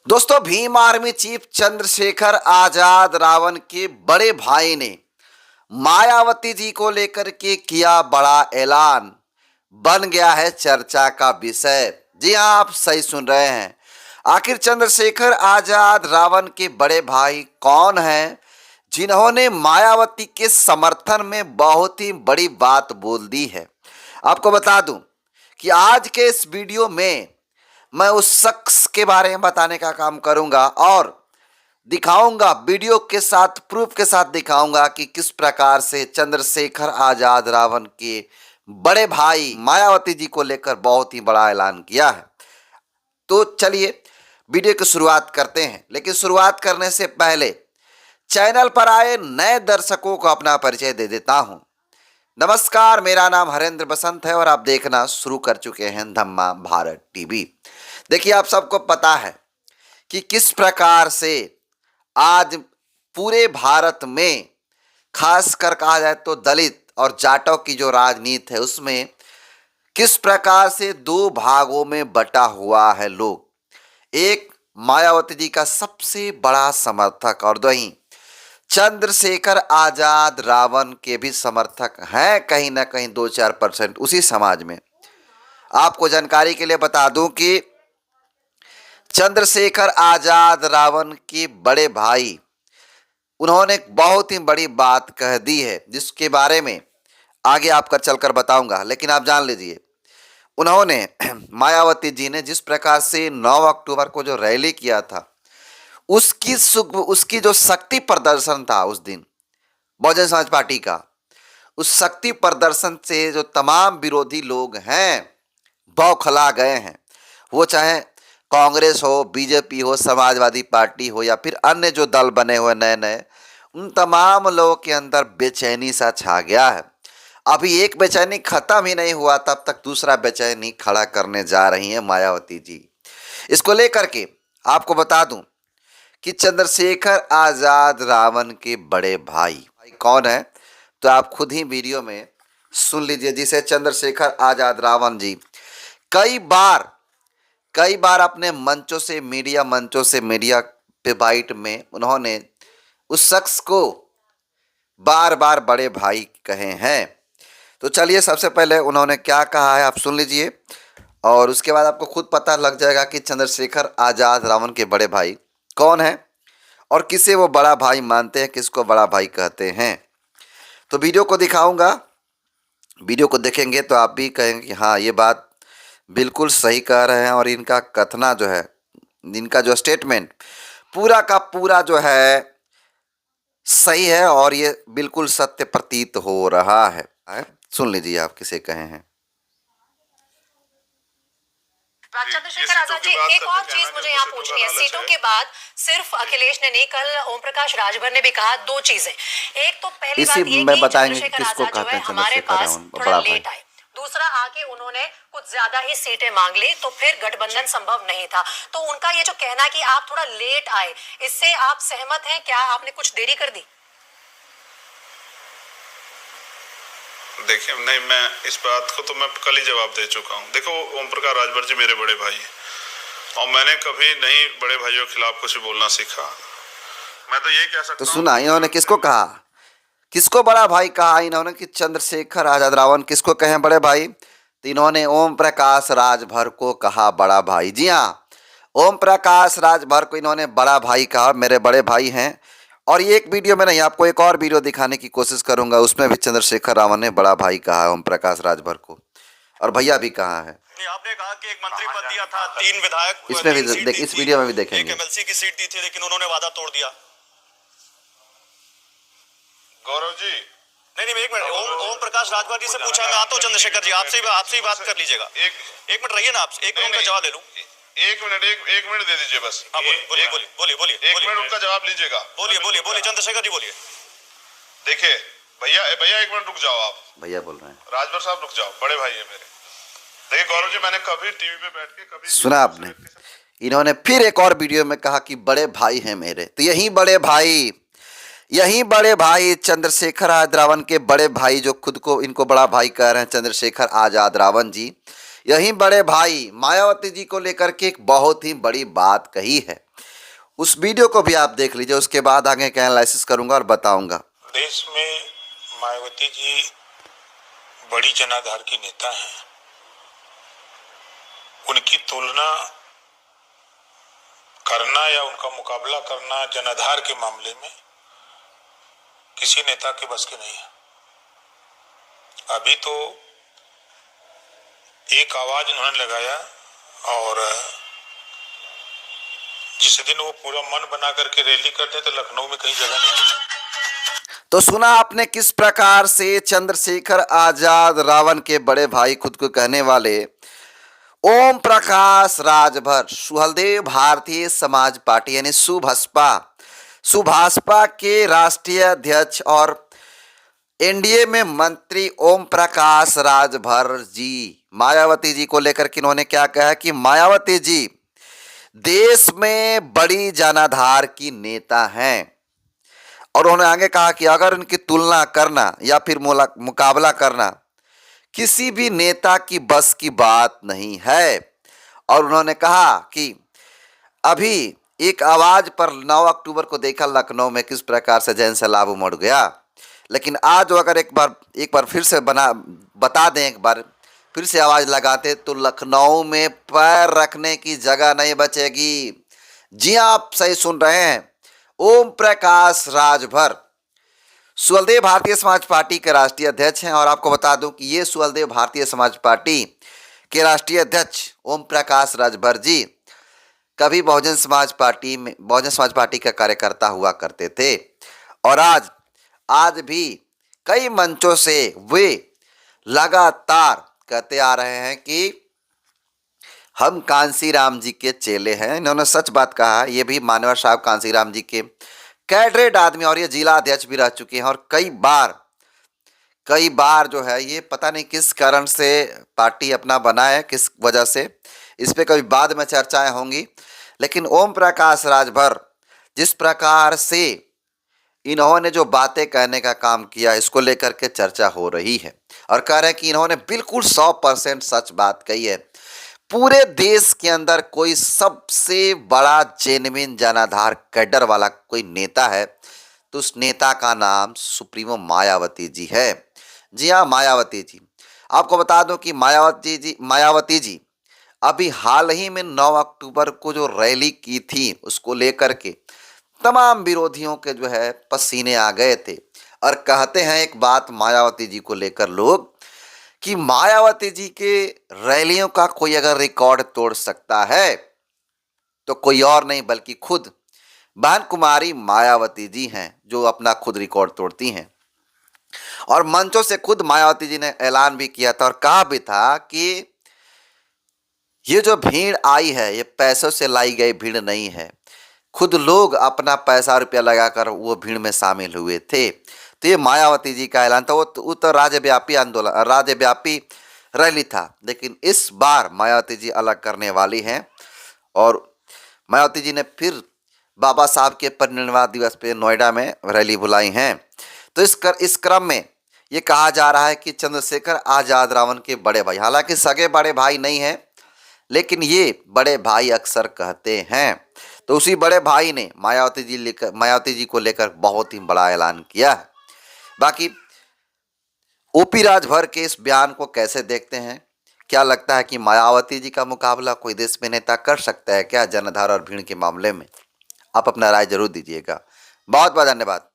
दोस्तों, Bhim army chief Chandrashekhar Azad Ravan के बड़े भाई ने मायावती जी को लेकर के किया बड़ा ऐलान। बन गया है चर्चा का विषय। जी हाँ, आप सही सुन रहे हैं। आखिर चंद्रशेखर आजाद रावण के बड़े भाई कौन हैं जिन्होंने मायावती के समर्थन में बहुत ही बड़ी बात बोल दी है। आपको बता दूं कि आज के इस वीडियो में मैं उस शख्स के बारे में बताने का काम करूंगा और दिखाऊंगा, वीडियो के साथ, प्रूफ के साथ दिखाऊंगा कि किस प्रकार से चंद्रशेखर आजाद रावण के बड़े भाई मायावती जी को लेकर बहुत ही बड़ा ऐलान किया है। तो चलिए वीडियो की शुरुआत करते हैं। लेकिन शुरुआत करने से पहले चैनल पर आए नए दर्शकों को अपना परिचय दे देता हूं। नमस्कार, मेरा नाम हरेंद्र बसंत है और आप देखना शुरू कर चुके हैं धम्मा भारत टीवी। देखिए, आप सबको पता है कि किस प्रकार से आज पूरे भारत में, खासकर कहा जाए तो दलित और जाटों की जो राजनीति है उसमें किस प्रकार से दो भागों में बटा हुआ है लोग। एक मायावती जी का सबसे बड़ा समर्थक और वहीं चंद्रशेखर आजाद रावण के भी समर्थक हैं कहीं ना कहीं 2-4% उसी समाज में। आपको जानकारी के लिए बता दूं कि चंद्रशेखर आजाद रावण के बड़े भाई, उन्होंने एक बहुत ही बड़ी बात कह दी है जिसके बारे में आगे आपका चलकर बताऊंगा। लेकिन आप जान लीजिए, उन्होंने मायावती जी ने जिस प्रकार से 9 अक्टूबर को जो रैली किया था, उसकी जो शक्ति प्रदर्शन था उस दिन बहुजन समाज पार्टी का, उस शक्ति प्रदर्शन से जो तमाम विरोधी लोग हैं बौखला गए हैं। वो चाहे कांग्रेस हो, बीजेपी हो, समाजवादी पार्टी हो या फिर अन्य जो दल बने हुए नए नए, उन तमाम लोगों के अंदर बेचैनी सा छा गया है। अभी एक बेचैनी खत्म ही नहीं हुआ तब तक दूसरा बेचैनी खड़ा करने जा रही हैं मायावती जी। इसको लेकर के आपको बता दूं कि चंद्रशेखर आजाद रावण के बड़े भाई कौन है, तो आप खुद ही वीडियो में सुन लीजिए। जिसे चंद्रशेखर आजाद रावण जी कई बार अपने मंचों से, मीडिया पे बाइट में उन्होंने उस शख्स को बार बार बड़े भाई कहे हैं। तो चलिए, सबसे पहले उन्होंने क्या कहा है आप सुन लीजिए और उसके बाद आपको खुद पता लग जाएगा कि चंद्रशेखर आजाद रावण के बड़े भाई कौन है और किसे वो बड़ा भाई मानते हैं, किसको बड़ा भाई कहते हैं। तो वीडियो को दिखाऊंगा, वीडियो को देखेंगे तो आप भी कहेंगे कि हाँ, ये बात बिल्कुल सही कह रहे हैं और इनका कथना जो है, इनका जो स्टेटमेंट पूरा का पूरा जो है सही है और ये बिल्कुल सत्य प्रतीत हो रहा है। सुन लीजिए आप किसे कहे हैं। चंद्रशेखर आजाद जी, एक और चीज मुझे यहाँ पूछनी है। सीटों के बाद सिर्फ अखिलेश ने नहीं, कल ओम प्रकाश राजभर ने भी कहा दो चीजें। एक तो पहली बात ये कि चंद्रशेखर आजाद जो है हमारे पास थोड़ा लेट आए। दूसरा, आके उन्होंने कुछ ज्यादा ही सीटें मांग ली तो फिर गठबंधन संभव नहीं था। तो उनका ये जो कहना कि आप थोड़ा लेट आए, इससे आप सहमत हैं? क्या आपने कुछ देरी कर दी? देखिए, नहीं, मैं इस बात को तो मैं कल ही जवाब दे चुका हूँ। देखो, ओम प्रकाश राजभर जी मेरे बड़े भाई हैं और मैंने कभी नहीं बड़े भाइयों के खिलाफ कुछ बोलना सीखा। मैं तो ये कह सकता हूँ। तो सुना इन्होंने किसको कहा, किसको बड़ा भाई कहा इन्होंने कि चंद्रशेखर आजाद रावण किसको कहें बड़े भाई? तो इन्होंने ओम प्रकाश राजभर को कहा बड़ा भाई। जी हाँ, ओम प्रकाश राजभर को इन्होंने बड़ा भाई कहा, मेरे बड़े भाई हैं। और ये एक वीडियो में नहीं, आपको एक और वीडियो दिखाने की कोशिश करूंगा, उसमें भी चंद्रशेखर रावण ने बड़ा भाई कहा ओम प्रकाश राजभर को, और भैया भी कहा है। आपने कहा कि एक मंत्री पद दिया था, 3 विधायक, इसमें भी इस वीडियो में भी देखेंगे। एक एमएलसी की सीट दी थी, लेकिन उन्होंने वादा तोड़ दिया। गौरव जी, नहीं, एक मिनट, ओम प्रकाश राजभर जी से पूछा। मैं आता हूँ चंद्रशेखर जी, आपसे ही बात कर लीजिएगा। एक मिनट रहिए ना, आप एक मिनट का जवाब ले लूं। एक मिनट दे दीजिए बस। हाँ, बोलिए। एक मिनट उनका जवाब लीजिएगा। बोलिए चंद्रशेखर जी, बोलिए। देखिए भैया, एक मिनट रुक जाओ। आप भैया बोल रहे हैं, राजभर साहब रुक जाओ, बड़े भाई है मेरे। देखिए गौरव जी, मैंने कभी टीवी पे बैठ के कभी सुना आपने, इन्होंने फिर एक और वीडियो में कहा कि बड़े भाई हैं मेरे। तो यही बड़े भाई चंद्रशेखर आजाद रावण के बड़े भाई, जो खुद को इनको बड़ा भाई कह रहे हैं चंद्रशेखर आजाद रावण जी, यही बड़े भाई मायावती जी को लेकर के एक बहुत ही बड़ी बात कही है। उस वीडियो को भी आप देख लीजिए, उसके बाद आगे का एनालिसिस करूंगा और बताऊंगा। देश में मायावती जी बड़ी जनाधार की नेता हैं। उनकी तुलना करना या उनका मुकाबला करना जनाधार के मामले में किसी नेता के बस की नहीं है। अभी तो एक आवाज उन्होंने लगाया और जिस दिन वो पूरा मन बना करके रैली करते तो लखनऊ में कहीं जगह नहीं। तो सुना आपने किस प्रकार से चंद्रशेखर आजाद रावण के बड़े भाई खुद को कहने वाले ओम प्रकाश राजभर सुहलदेव भारतीय समाज पार्टी यानी सुभाषपा के राष्ट्रीय अध्यक्ष और एनडीए में मंत्री ओम प्रकाश राजभर जी मायावती जी को लेकर के इन्होंने क्या कहा कि मायावती जी देश में बड़ी जनाधार की नेता हैं। और उन्होंने आगे कहा कि अगर उनकी तुलना करना या फिर मुकाबला करना किसी भी नेता की बस की बात नहीं है। और उन्होंने कहा कि अभी एक आवाज पर 9 अक्टूबर को देखा लखनऊ में किस प्रकार से जन सैलाब उमड़ गया, लेकिन आज अगर एक बार फिर से बता दें, एक बार फिर से आवाज लगाते तो लखनऊ में पैर रखने की जगह नहीं बचेगी। जी आप सही सुन रहे हैं, ओम प्रकाश राजभर सुहलदेव भारतीय समाज पार्टी के राष्ट्रीय अध्यक्ष हैं। और आपको बता दूं कि ये सुहलदेव भारतीय समाज पार्टी के राष्ट्रीय अध्यक्ष ओम प्रकाश राजभर जी कभी बहुजन समाज पार्टी का कार्यकर्ता हुआ करते थे। और आज भी कई मंचों से वे लगातार कहते आ रहे हैं कि हम कांसीराम जी के चेले हैं। इन्होंने सच बात कहा। ये भी मानवर साहब कांसीराम जी के कैडरेट आदमी और ये जिला अध्यक्ष भी रह चुके हैं। और कई बार जो है ये पता नहीं किस कारण से पार्टी अपना बना है, किस वजह से, इस पे कभी बाद में चर्चाएं होंगी। लेकिन ओम प्रकाश राजभर जिस प्रकार से इन्होंने जो बातें कहने का काम किया, इसको लेकर के चर्चा हो रही है और कह रहे हैं कि इन्होंने बिल्कुल 100% सच बात कही है। पूरे देश के अंदर कोई सबसे बड़ा जेन्युइन जनाधार कैडर वाला कोई नेता है तो उस नेता का नाम सुप्रीमो मायावती जी है। जी हाँ, मायावती जी। आपको बता दूं कि मायावती जी अभी हाल ही में 9 अक्टूबर को जो रैली की थी उसको लेकर के तमाम विरोधियों के जो है पसीने आ गए थे। और कहते हैं एक बात मायावती जी को लेकर लोग कि मायावती जी के रैलियों का कोई अगर रिकॉर्ड तोड़ सकता है तो कोई और नहीं बल्कि खुद बहन कुमारी मायावती जी हैं जो अपना खुद रिकॉर्ड तोड़ती हैं। और मंचों से खुद मायावती जी ने ऐलान भी किया था और कहा भी था कि ये जो भीड़ आई है ये पैसों से लाई गई भीड़ नहीं है, खुद लोग अपना पैसा रुपया लगाकर वो भीड़ में शामिल हुए थे। तो ये मायावती जी का ऐलान था। वो तो राज्यव्यापी आंदोलन, राज्यव्यापी रैली था। लेकिन इस बार मायावती जी अलग करने वाली हैं और मायावती जी ने फिर बाबा साहब के परिनिर्वाण दिवस पे नोएडा में रैली बुलाई हैं। तो इस क्रम में ये कहा जा रहा है कि चंद्रशेखर आजाद रावण के बड़े भाई, हालांकि सगे बड़े भाई नहीं हैं, लेकिन ये बड़े भाई अक्सर कहते हैं। तो उसी बड़े भाई ने मायावती जी को लेकर बहुत ही बड़ा ऐलान किया है। बाकी ओपी राजभर के इस बयान को कैसे देखते हैं? क्या लगता है कि मायावती जी का मुकाबला कोई देश में नेता कर सकता है क्या जनाधार और भीड़ के मामले में? आप अपना राय जरूर दीजिएगा। बहुत बहुत धन्यवाद।